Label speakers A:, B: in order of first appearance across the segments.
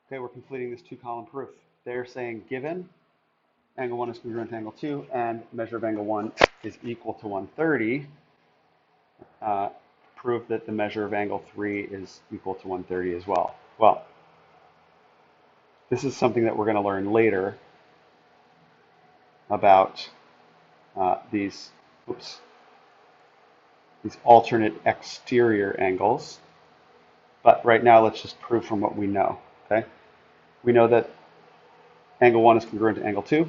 A: Okay, we're completing this two-column proof. They're saying given angle 1 is congruent to angle 2 and measure of angle 1 is equal to 130, prove that the measure of angle 3 is equal to 130 as well. Well, this is something that we're going to learn later about these alternate exterior angles. But right now, let's just prove from what we know. Okay, we know that angle 1 is congruent to angle 2,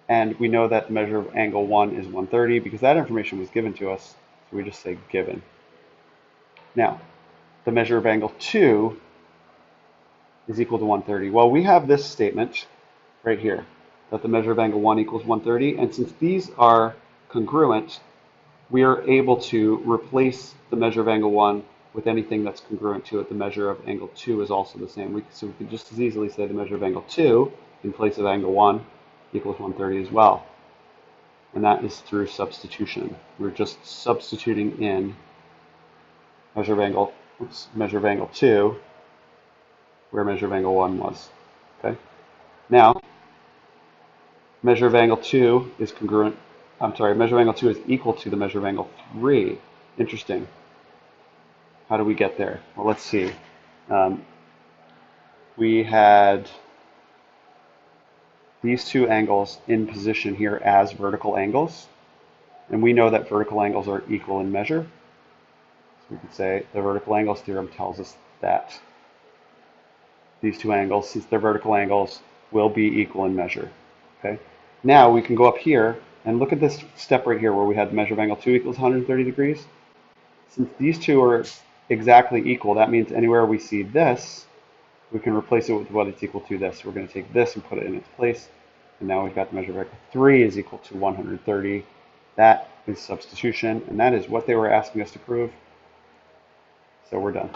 A: and we know that the measure of angle 1 is 130 because that information was given to us, so we just say given. Now, the measure of angle 2 is equal to 130. Well, we have this statement right here, that the measure of angle 1 equals 130, and since these are congruent, we are able to replace the measure of angle 1 with anything that's congruent to it. The measure of angle 2 is also the same. So we could just as easily say the measure of angle 2 in place of angle 1 equals 130 as well. And that is through substitution. We're just substituting in measure of angle 2 where measure of angle 1 was. Okay. Now, measure of angle 2 is congruent. Measure of angle 2 is equal to the measure of angle 3. Interesting. How do we get there? Well, let's see. We had these two angles in position here as vertical angles, and we know that vertical angles are equal in measure. So we could say the vertical angles theorem tells us that these two angles, since they're vertical angles, will be equal in measure. Okay. Now we can go up here and look at this step right here where we had the measure of angle 2 equals 130 degrees. Since these two are exactly equal, that means anywhere we see this, we can replace it with what it's equal to this. We're going to take this and put it in its place. And now we've got the measure of angle 3 is equal to 130. That is substitution, and that is what they were asking us to prove. So we're done.